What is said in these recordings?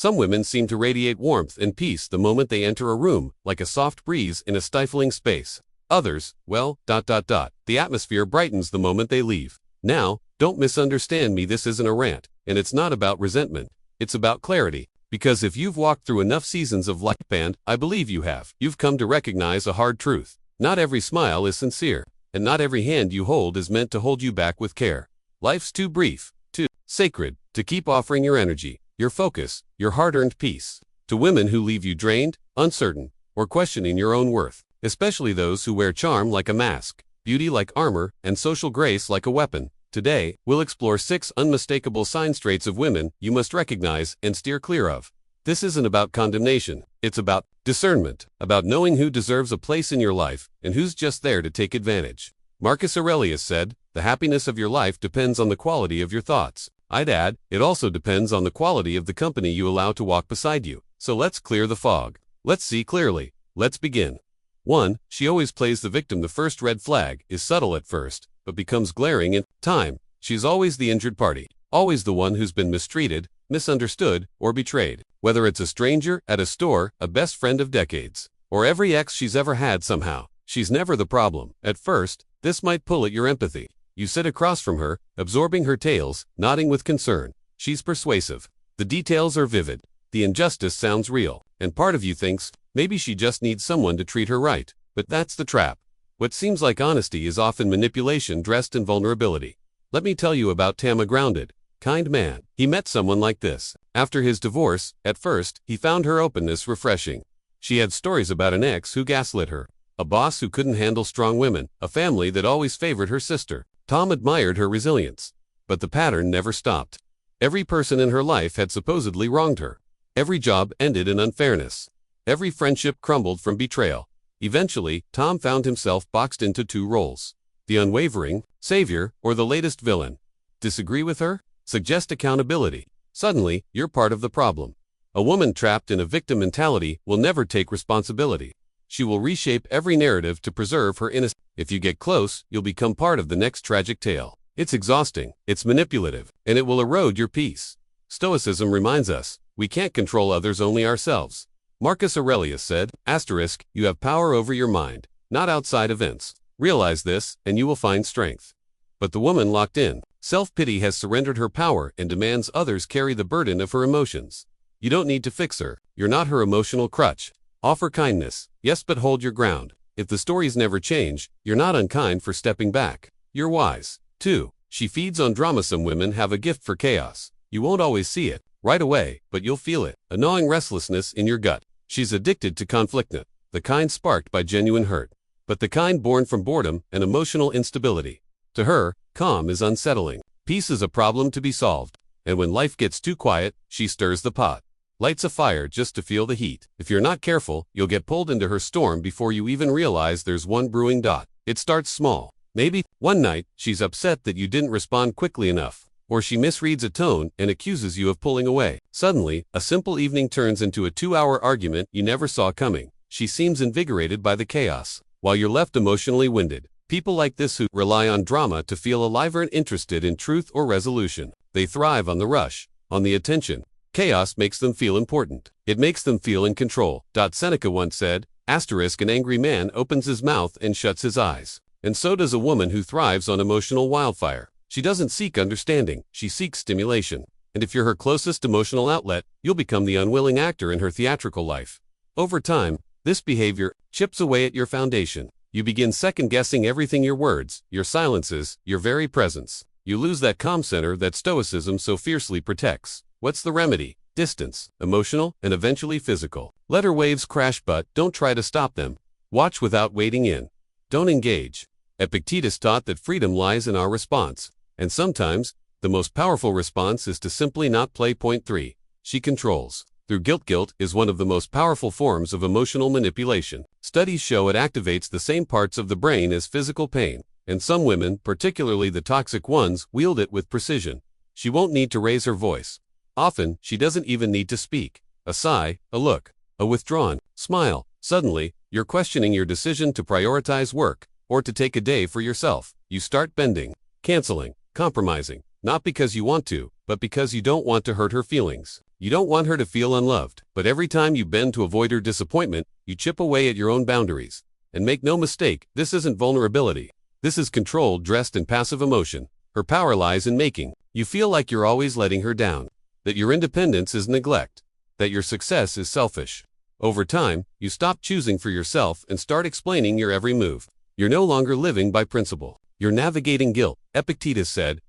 Some women seem to radiate warmth and peace the moment they enter a room, like a soft breeze in a stifling space. Others, well, the atmosphere brightens the moment they leave. Now, don't misunderstand me, this isn't a rant, and it's not about resentment. It's about clarity. Because if you've walked through enough seasons of life, and I believe you have, you've come to recognize a hard truth. Not every smile is sincere, and not every hand you hold is meant to hold you back with care. Life's too brief, too sacred, to keep offering your energy, your focus, your hard-earned peace to women who leave you drained, uncertain, or questioning your own worth, especially those who wear charm like a mask, beauty like armor, and social grace like a weapon. Today, we'll explore 6 unmistakable sign traits of women you must recognize and steer clear of. This isn't about condemnation, it's about discernment, about knowing who deserves a place in your life and who's just there to take advantage. Marcus Aurelius said, "The happiness of your life depends on the quality of your thoughts." I'd add, it also depends on the quality of the company you allow to walk beside you. So let's clear the fog. Let's see clearly. Let's begin. 1. She always plays the victim. The first red flag is subtle at first, but becomes glaring in time. She's always the injured party, always the one who's been mistreated, misunderstood, or betrayed. Whether it's a stranger, at a store, a best friend of decades, or every ex she's ever had somehow, she's never the problem. At first, this might pull at your empathy. You sit across from her, absorbing her tales, nodding with concern. She's persuasive. The details are vivid. The injustice sounds real, and part of you thinks, maybe she just needs someone to treat her right. But that's the trap. What seems like honesty is often manipulation dressed in vulnerability. Let me tell you about Tam, a grounded, kind man. He met someone like this. After his divorce, at first, he found her openness refreshing. She had stories about an ex who gaslit her, a boss who couldn't handle strong women, a family that always favored her sister. Tom admired her resilience. But the pattern never stopped. Every person in her life had supposedly wronged her. Every job ended in unfairness. Every friendship crumbled from betrayal. Eventually, Tom found himself boxed into 2 roles. The unwavering savior or the latest villain. Disagree with her? Suggest accountability. Suddenly, you're part of the problem. A woman trapped in a victim mentality will never take responsibility. She will reshape every narrative to preserve her innocence. If you get close, you'll become part of the next tragic tale. It's exhausting, it's manipulative, and it will erode your peace. Stoicism reminds us, we can't control others, only ourselves. Marcus Aurelius said, *, you have power over your mind, not outside events. Realize this, and you will find strength. But the woman locked in, self-pity has surrendered her power and demands others carry the burden of her emotions. You don't need to fix her, you're not her emotional crutch. Offer kindness, yes, but hold your ground. If the stories never change, you're not unkind for stepping back. You're wise. 2. She feeds on drama. Some women have a gift for chaos. You won't always see it right away, but you'll feel it, a gnawing restlessness in your gut. She's addicted to conflict, the kind sparked by genuine hurt, but the kind born from boredom and emotional instability. To her, calm is unsettling. Peace is a problem to be solved, and when life gets too quiet, she stirs the pot. Lights a fire just to feel the heat. If you're not careful, you'll get pulled into her storm before you even realize there's one brewing. It starts small. Maybe, one night, she's upset that you didn't respond quickly enough, or she misreads a tone and accuses you of pulling away. Suddenly, a simple evening turns into a 2-hour argument you never saw coming. She seems invigorated by the chaos, while you're left emotionally winded. People like this who rely on drama to feel alive aren't interested in truth or resolution. They thrive on the rush, on the attention. Chaos makes them feel important. It makes them feel in control. Seneca once said, *, an angry man opens his mouth and shuts his eyes. And so does a woman who thrives on emotional wildfire. She doesn't seek understanding, she seeks stimulation. And if you're her closest emotional outlet, you'll become the unwilling actor in her theatrical life. Over time, this behavior chips away at your foundation. You begin second-guessing everything, your words, your silences, your very presence. You lose that calm center that Stoicism so fiercely protects. What's the remedy? Distance, emotional, and eventually physical. Let her waves crash, but don't try to stop them. Watch without wading in. Don't engage. Epictetus taught that freedom lies in our response, and sometimes, the most powerful response is to simply not play. Point 3. She controls. Through guilt. Guilt is one of the most powerful forms of emotional manipulation. Studies show it activates the same parts of the brain as physical pain, and some women, particularly the toxic ones, wield it with precision. She won't need to raise her voice. Often, she doesn't even need to speak. A sigh, a look, a withdrawn smile. Suddenly, you're questioning your decision to prioritize work, or to take a day for yourself. You start bending, canceling, compromising, not because you want to, but because you don't want to hurt her feelings. You don't want her to feel unloved, but every time you bend to avoid her disappointment, you chip away at your own boundaries. And make no mistake, this isn't vulnerability. This is control dressed in passive emotion. Her power lies in making you feel like you're always letting her down, that your independence is neglect, that your success is selfish. Over time, you stop choosing for yourself and start explaining your every move. You're no longer living by principle. You're navigating guilt. Epictetus said,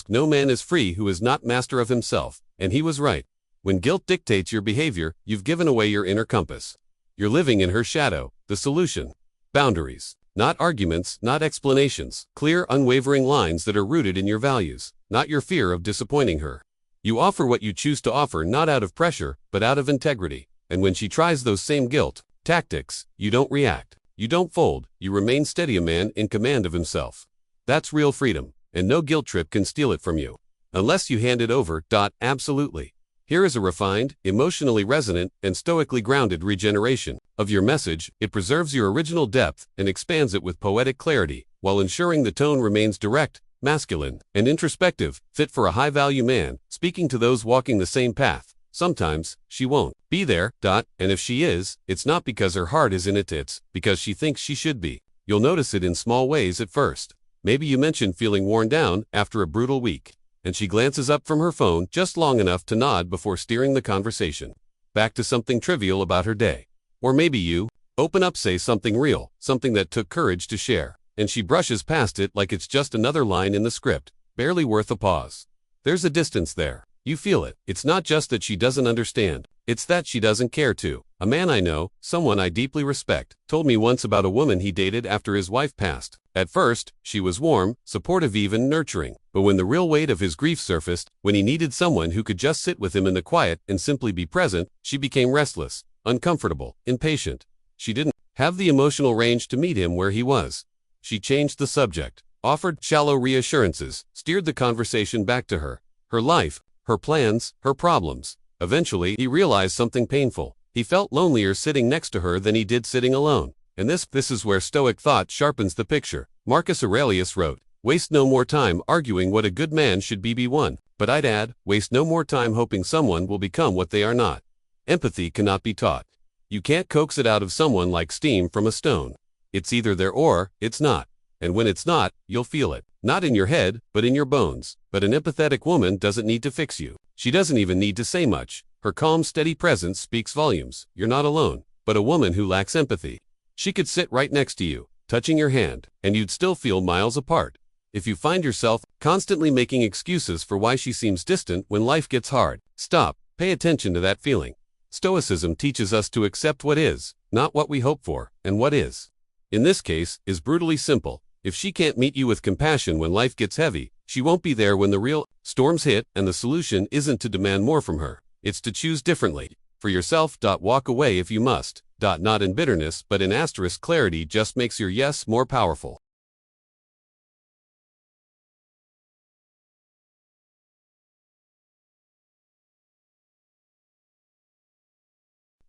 "No man is free who is not master of himself." And he was right. When guilt dictates your behavior, you've given away your inner compass. You're living in her shadow. The solution: boundaries. Not arguments, not explanations. Clear, unwavering lines that are rooted in your values, not your fear of disappointing her. You offer what you choose to offer, not out of pressure, but out of integrity. And when she tries those same guilt tactics, you don't react. You don't fold. You remain steady, a man in command of himself. That's real freedom, and no guilt trip can steal it from you. Unless you hand it over. Absolutely. Here is a refined, emotionally resonant, and stoically grounded regeneration of your message. It preserves your original depth and expands it with poetic clarity, while ensuring the tone remains direct, masculine, and introspective, fit for a high-value man, speaking to those walking the same path. Sometimes, she won't be there. And if she is, it's not because her heart is in it, it's because she thinks she should be. You'll notice it in small ways at first. Maybe you mention feeling worn down after a brutal week, and she glances up from her phone just long enough to nod before steering the conversation back to something trivial about her day. Or maybe you open up, say something real, something that took courage to share, and she brushes past it like it's just another line in the script, barely worth a pause. There's a distance there. You feel it. It's not just that she doesn't understand, it's that she doesn't care to. A man I know, someone I deeply respect, told me once about a woman he dated after his wife passed. At first, she was warm, supportive, even nurturing. But when the real weight of his grief surfaced, when he needed someone who could just sit with him in the quiet and simply be present, she became restless, uncomfortable, impatient. She didn't have the emotional range to meet him where he was. She changed the subject, offered shallow reassurances, steered the conversation back to her life, her plans, her problems. Eventually, he realized something painful. He felt lonelier sitting next to her than he did sitting alone. And this is where Stoic thought sharpens the picture. Marcus Aurelius wrote, "Waste no more time arguing what a good man should be one. But I'd add, waste no more time hoping someone will become what they are not." Empathy cannot be taught. You can't coax it out of someone like steam from a stone. It's either there or it's not. And when it's not, you'll feel it. Not in your head, but in your bones. But an empathetic woman doesn't need to fix you. She doesn't even need to say much. Her calm, steady presence speaks volumes. You're not alone. But a woman who lacks empathy, she could sit right next to you, touching your hand, and you'd still feel miles apart. If you find yourself constantly making excuses for why she seems distant when life gets hard, stop. Pay attention to that feeling. Stoicism teaches us to accept what is, not what we hope for, and what is, in this case, is brutally simple. If she can't meet you with compassion when life gets heavy, she won't be there when the real storms hit, and the solution isn't to demand more from her. It's to choose differently. For yourself. Walk away if you must. Not in bitterness, but in * clarity just makes your yes more powerful.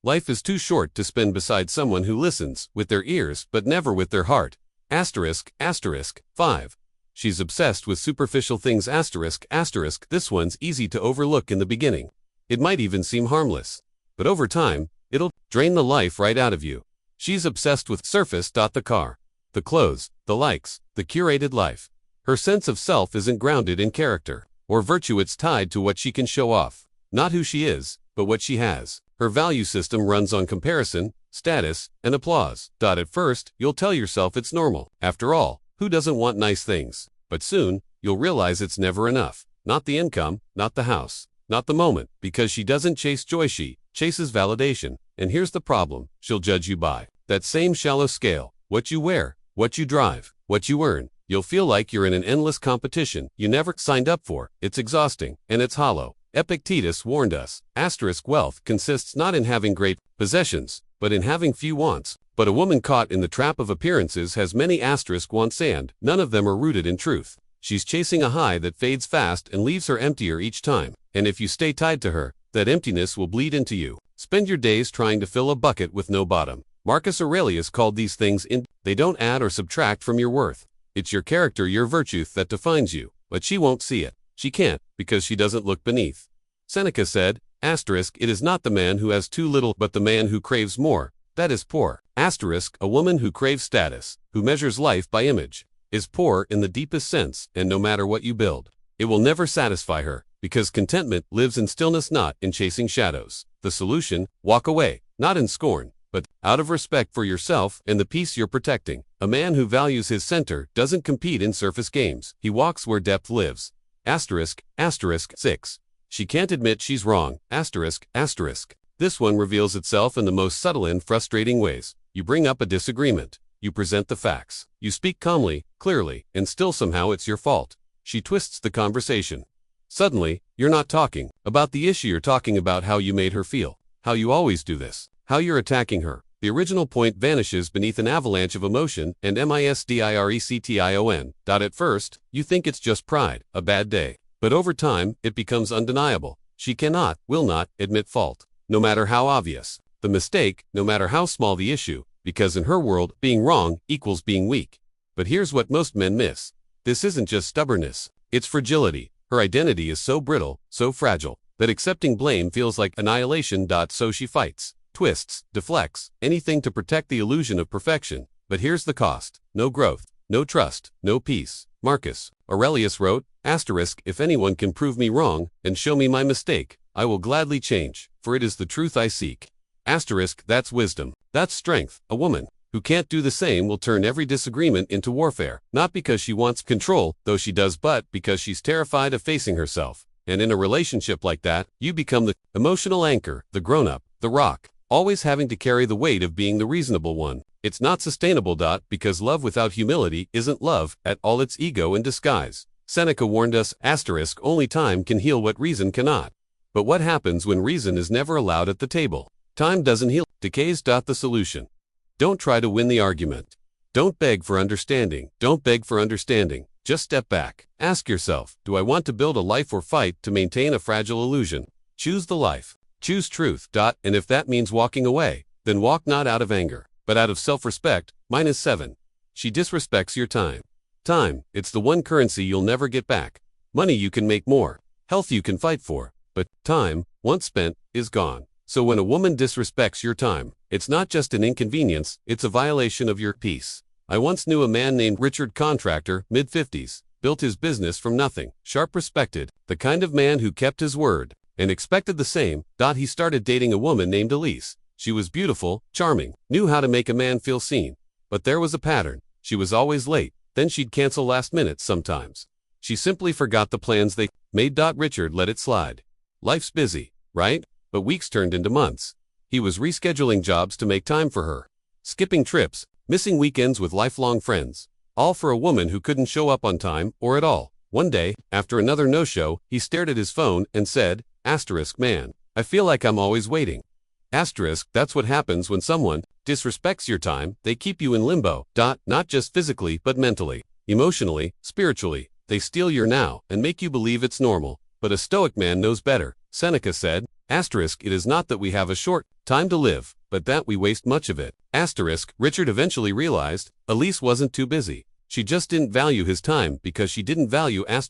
Life is too short to spend beside someone who listens with their ears but never with their heart. ***. 5. She's obsessed with superficial things. ***. This one's easy to overlook in the beginning. It might even seem harmless. But over time, it'll drain the life right out of you. She's obsessed with surface. The car, the clothes, the likes, the curated life. Her sense of self isn't grounded in character or virtue. It's tied to what she can show off. Not who she is, but what she has. Her value system runs on comparison, status, and applause. At first, you'll tell yourself it's normal. After all, who doesn't want nice things? But soon, you'll realize it's never enough. Not the income, not the house, not the moment, because she doesn't chase joy, she chases validation. And here's the problem, she'll judge you by that same shallow scale. What you wear, what you drive, what you earn. You'll feel like you're in an endless competition you never signed up for. It's exhausting, and it's hollow. Epictetus warned us, wealth consists not in having great possessions, but in having few wants. But a woman caught in the trap of appearances has many wants, and none of them are rooted in truth. She's chasing a high that fades fast and leaves her emptier each time. And if you stay tied to her, that emptiness will bleed into you. Spend your days trying to fill a bucket with no bottom. Marcus Aurelius called these things they don't add or subtract from your worth. It's your character, your virtue that defines you. But she won't see it. She can't, because she doesn't look beneath. Seneca said, Asterisk, it is not the man who has too little, but the man who craves more. That is poor. Asterisk, a woman who craves status, who measures life by image, is poor in the deepest sense, and no matter what you build, it will never satisfy her, because contentment lives in stillness, not in chasing shadows. The solution: walk away, not in scorn, but out of respect for yourself and the peace you're protecting. A man who values his center doesn't compete in surface games. He walks where depth lives. Asterisk, 6. She can't admit she's wrong. Asterisk. This one reveals itself in the most subtle and frustrating ways. You bring up a disagreement. You present the facts. You speak calmly, clearly, and still somehow it's your fault. She twists the conversation. Suddenly, you're not talking about the issue, you're talking about how you made her feel, how you always do this, how you're attacking her. The original point vanishes beneath an avalanche of emotion and misdirection. At first, you think it's just pride, a bad day. But over time, it becomes undeniable. She cannot, will not, admit fault, no matter how obvious the mistake, no matter how small the issue, because in her world, being wrong equals being weak. But here's what most men miss. This isn't just stubbornness, it's fragility. Her identity is so brittle, so fragile, that accepting blame feels like annihilation. So she fights, twists, deflects, anything to protect the illusion of perfection. But here's the cost: no growth, no trust, no peace. Marcus Aurelius wrote, asterisk, if anyone can prove me wrong and show me my mistake, I will gladly change, for it is the truth I seek. Asterisk, that's wisdom. That's strength. A woman who can't do the same will turn every disagreement into warfare, not because she wants control, though she does, but because she's terrified of facing herself. And in a relationship like that, you become the emotional anchor, the grown-up, the rock, always having to carry the weight of being the reasonable one. It's not sustainable. Because love without humility isn't love at all, it's ego in disguise. Seneca warned us, asterisk, only time can heal what reason cannot. But what happens when reason is never allowed at the table? Time doesn't heal, decays. The solution: don't try to win the argument. Don't beg for understanding. Don't beg for understanding. Just step back. Ask yourself, do I want to build a life or fight to maintain a fragile illusion? Choose the life. Choose truth. And if that means walking away, then walk not out of anger, but out of self-respect. -7. She disrespects your time. Time, it's the one currency you'll never get back. Money you can make more. Health you can fight for. But time, once spent, is gone. So when a woman disrespects your time, it's not just an inconvenience, it's a violation of your peace. I once knew a man named Richard, contractor, mid-50s, built his business from nothing, sharp, respected, the kind of man who kept his word, and expected the same. He started dating a woman named Elise. She was beautiful, charming, knew how to make a man feel seen. But there was a pattern. She was always late, then she'd cancel last minute sometimes. She simply forgot the plans they made. Richard let it slide. Life's busy, right? But weeks turned into months. He was rescheduling jobs to make time for her, skipping trips, missing weekends with lifelong friends, all for a woman who couldn't show up on time or at all. One day, after another no-show, he stared at his phone and said, asterisk, man, I feel like I'm always waiting. Asterisk, that's what happens when someone disrespects your time. They keep you in limbo. Not just physically, but mentally, emotionally, spiritually. They steal your now and make you believe it's normal. But a Stoic man knows better. Seneca said, asterisk, it is not that we have a short time to live, but that we waste much of it. Asterisk, Richard eventually realized Elise wasn't too busy. She just didn't value his time because she didn't value him,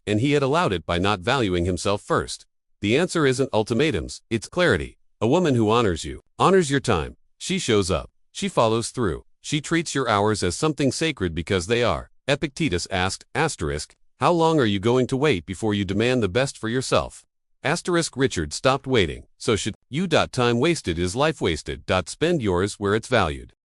and he had allowed it by not valuing himself first. The answer isn't ultimatums, it's clarity. A woman who honors you, honors your time. She shows up. She follows through. She treats your hours as something sacred because they are. Epictetus asked, asterisk, how long are you going to wait before you demand the best for yourself? Asterisk, Richard stopped waiting. So should you. Time wasted is life wasted. Spend yours where it's valued.